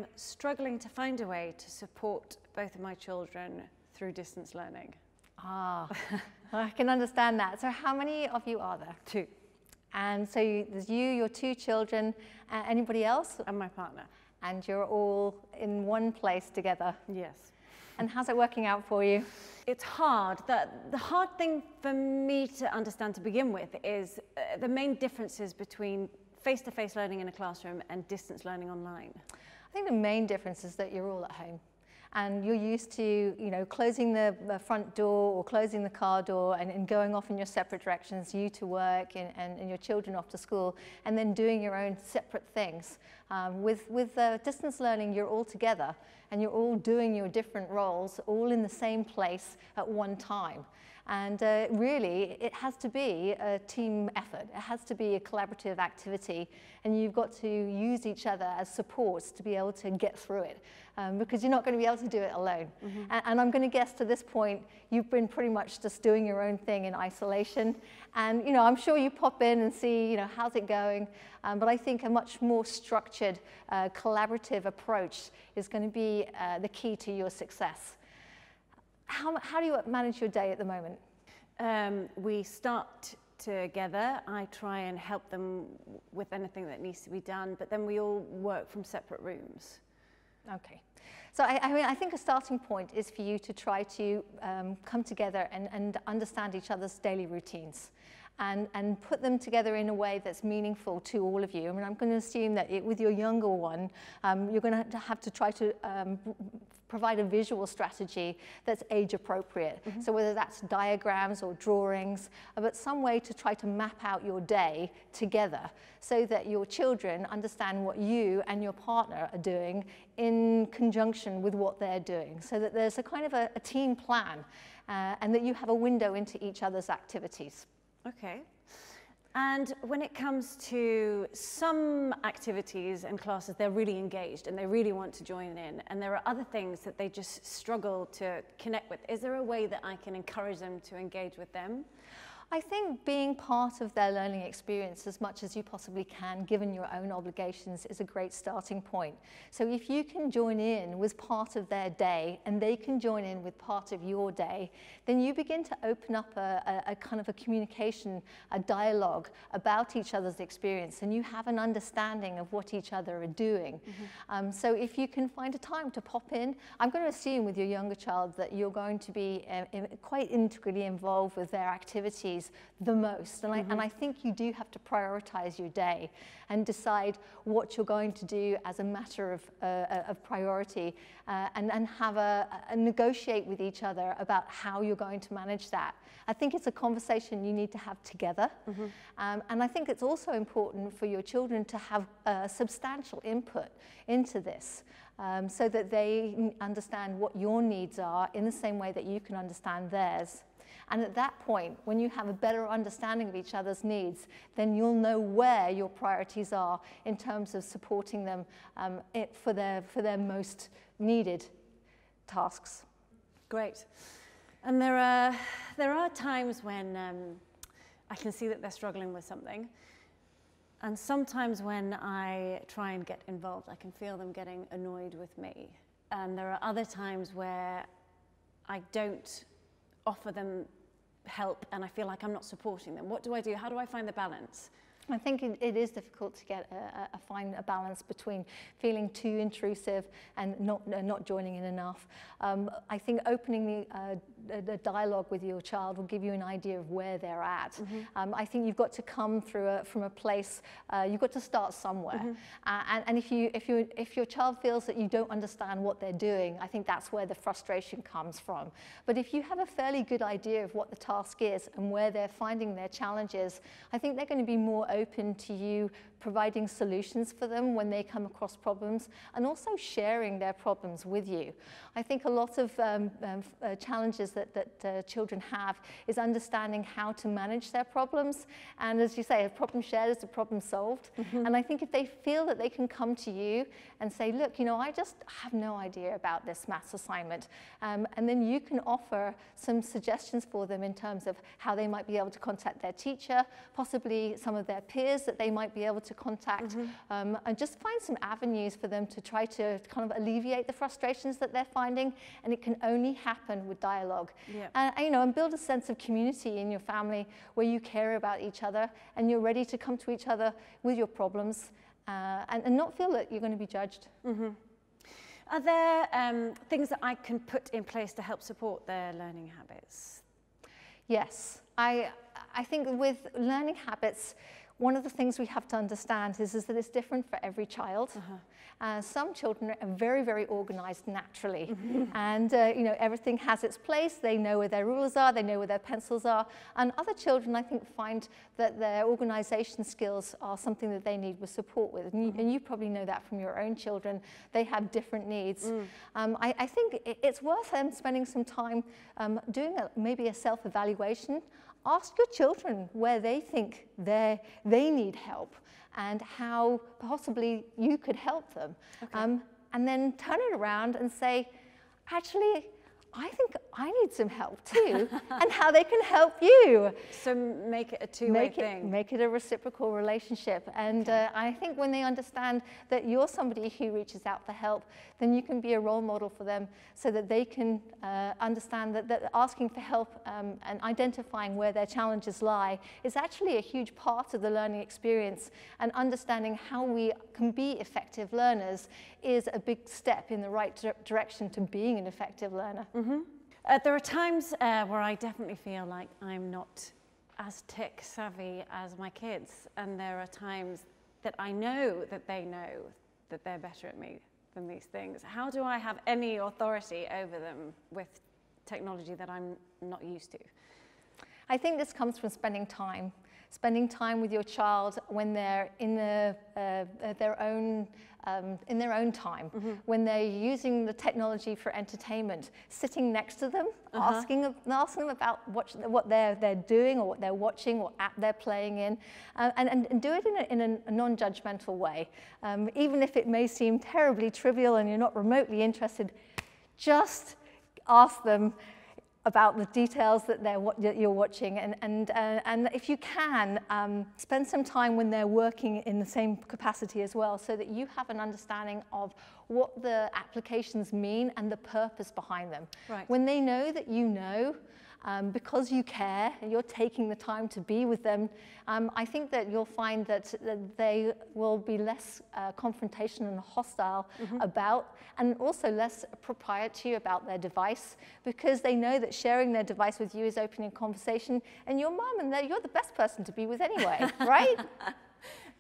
am struggling to find a way to support both of my children through distance learning. Ah, I can understand that. So how many of you are there? 2. And so there's you, your 2 children, anybody else? And my partner. And you're all in one place together. Yes. And how's it working out for you? It's hard. The hard thing for me to understand to begin with is the main differences between face-to-face learning in a classroom and distance learning online. I think the main difference is that you're all at home. And you're used to, you know, closing the front door or closing the car door and going off in your separate directions, you to work and your children off to school, and then doing your own separate things. With distance learning, you're all together and you're all doing your different roles, all in the same place at one time. And really, it has to be a team effort. It has to be a collaborative activity. And you've got to use each other as supports to be able to get through it. Because you're not going to be able to do it alone. Mm-hmm. And I'm going to guess to this point, you've been pretty much just doing your own thing in isolation. And, you know, I'm sure you pop in and see, you know, how's it going? But I think a much more structured, collaborative approach is going to be the key to your success. How do you manage your day at the moment? We start together. I try and help them with anything that needs to be done, but then we all work from separate rooms. Okay. So I mean, I think a starting point is for you to try to come together and understand each other's daily routines. And put them together in a way that's meaningful to all of you. I mean, I'm going to assume that with your younger one, you're going to have to try to provide a visual strategy that's age appropriate. Mm-hmm. So whether that's diagrams or drawings, but some way to try to map out your day together so that your children understand what you and your partner are doing in conjunction with what they're doing. So that there's a kind of a team plan and that you have a window into each other's activities. Okay. And when it comes to some activities and classes, they're really engaged and they really want to join in. And there are other things that they just struggle to connect with. Is there a way that I can encourage them to engage with them? I think being part of their learning experience as much as you possibly can, given your own obligations, is a great starting point. So if you can join in with part of their day and they can join in with part of your day, then you begin to open up a kind of a communication, a dialogue about each other's experience, and you have an understanding of what each other are doing. Mm-hmm. So if you can find a time to pop in, I'm going to assume with your younger child that you're going to be quite integrally involved with their activities the most. And I think you do have to prioritize your day and decide what you're going to do as a matter of priority and have a negotiate with each other about how you're going to manage that. I think it's a conversation you need to have together. Mm-hmm. And I think it's also important for your children to have substantial input into this. So that they understand what your needs are in the same way that you can understand theirs. And at that point, when you have a better understanding of each other's needs, then you'll know where your priorities are in terms of supporting them for their most needed tasks. Great. And there are times when I can see that they're struggling with something. And sometimes when I try and get involved, I can feel them getting annoyed with me. And there are other times where I don't offer them help and I feel like I'm not supporting them. What do I do? How do I find the balance? I think it is difficult to get find a balance between feeling too intrusive and not joining in enough. I think opening the dialogue with your child will give you an idea of where they're at. Mm-hmm. I think you've got to come from a place. You've got to start somewhere. Mm-hmm. And if your child feels that you don't understand what they're doing, I think that's where the frustration comes from. But if you have a fairly good idea of what the task is and where they're finding their challenges, I think they're going to be more open to you providing solutions for them when they come across problems and also sharing their problems with you. I think a lot of challenges that children have is understanding how to manage their problems. And as you say, a problem shared is a problem solved. And I think if they feel that they can come to you and say, look, you know, I just have no idea about this maths assignment. And then you can offer some suggestions for them in terms of how they might be able to contact their teacher, possibly some of their peers that they might be able to contact, and just find some avenues for them to try to kind of alleviate the frustrations that they're finding. And it can only happen with dialogue. You know, and build a sense of community in your family where you care about each other and you're ready to come to each other with your problems, and not feel that you're going to be judged. Are there things that I can put in place to help support their learning habits? Yes, I think with learning habits, one of the things we have to understand is that it's different for every child. Some children are very, very organized naturally. And you know, everything has its place. They know where their rulers are. They know where their pencils are. And other children, I think, find that their organization skills are something that they need with support with. And you probably know that from your own children. They have different needs. I think it's worth them spending some time doing maybe a self-evaluation. Ask your children where they think they need help and how possibly you could help them. And then turn it around and say, actually, I think I need some help too, and how they can help you. So make it a two-way thing. Make it a reciprocal relationship. And I think when they understand that you're somebody who reaches out for help, then you can be a role model for them so that they can understand that asking for help and identifying where their challenges lie is actually a huge part of the learning experience. And understanding how we can be effective learners is a big step in the right direction to being an effective learner. There are times where I definitely feel like I'm not as tech savvy as my kids, and there are times that I know that they know that they're better at me than these things. How do I have any authority over them with technology that I'm not used to? I think this comes from spending time with your child when they're in their own time, when they're using the technology for entertainment, sitting next to them, asking them about what they're doing or what they're watching, what app they're playing in, and do it in a non-judgmental way. Even if it may seem terribly trivial and you're not remotely interested, just ask them about the details that you're watching, and if you can, spend some time when they're working in the same capacity as well, so that you have an understanding of what the applications mean and the purpose behind them. When they know that you know, because you care and you're taking the time to be with them, I think that you'll find that they will be less confrontational and hostile about, and also less proprietary about their device, because they know that sharing their device with you is opening conversation, and your mum and you're the best person to be with anyway, right?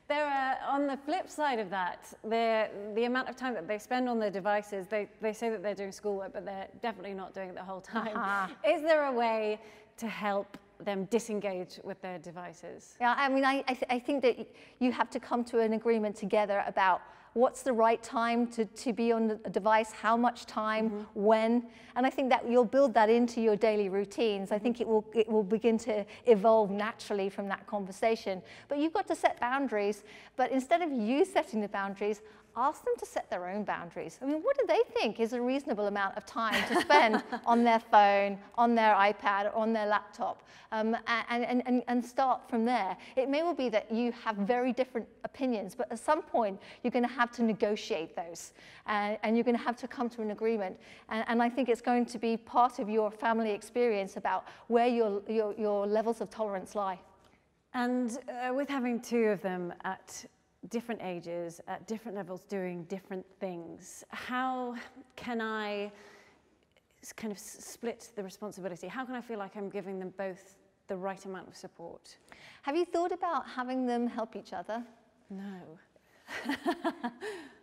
There are, on the flip side of that, the amount of time that they spend on their devices, they say that they're doing schoolwork, but they're definitely not doing it the whole time. Is there a way to help them disengage with their devices? Yeah, I mean, I think that you have to come to an agreement together about what's the right time to be on the device, how much time, when, and I think that you'll build that into your daily routines. I think it will begin to evolve naturally from that conversation. But you've got to set boundaries, but instead of you setting the boundaries, ask them to set their own boundaries. I mean, what do they think is a reasonable amount of time to spend on their phone, on their iPad, or on their laptop, and start from there. It may well be that you have very different opinions, but at some point you're going to have to negotiate those, and you're going to have to come to an agreement. And I think it's going to be part of your family experience about where your levels of tolerance lie. And with having two of them at different ages, at different levels, doing different things, how can I kind of split the responsibility? How can I feel like I'm giving them both the right amount of support? Have you thought about having them help each other? No.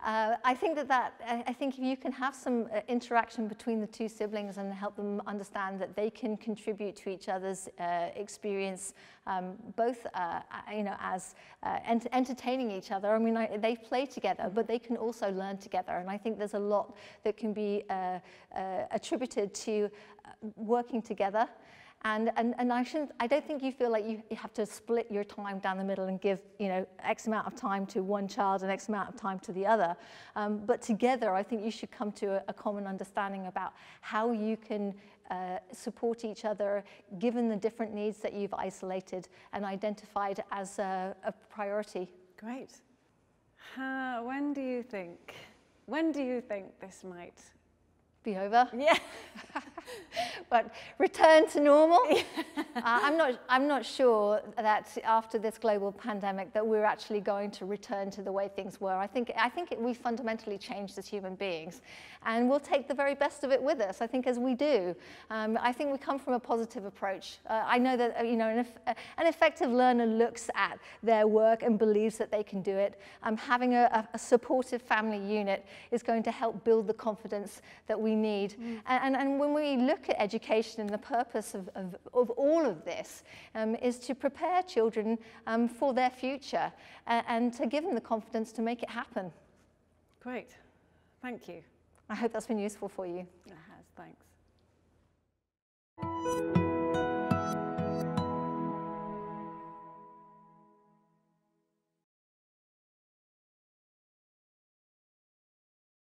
I think I think if you can have some interaction between the two siblings and help them understand that they can contribute to each other's experience, both as entertaining each other. I mean, they play together, but they can also learn together. And I think there's a lot that can be attributed to working together. And I don't think you feel like you have to split your time down the middle and give, X amount of time to one child and X amount of time to the other. But together, I think you should come to a common understanding about how you can support each other, given the different needs that you've isolated and identified as a priority. Great. When do you think this might be over? Yeah. But return to normal? I'm not sure that after this global pandemic that we're actually going to return to the way things were. I think we fundamentally changed as human beings, and we'll take the very best of it with us. I think as we do, I think we come from a positive approach. I know that an effective learner looks at their work and believes that they can do it. Having a supportive family unit is going to help build the confidence that we need. And when we look at education, and the purpose of all of this is to prepare children for their future and to give them the confidence to make it happen. Great. Thank you. I hope that's been useful for you. It has. Thanks.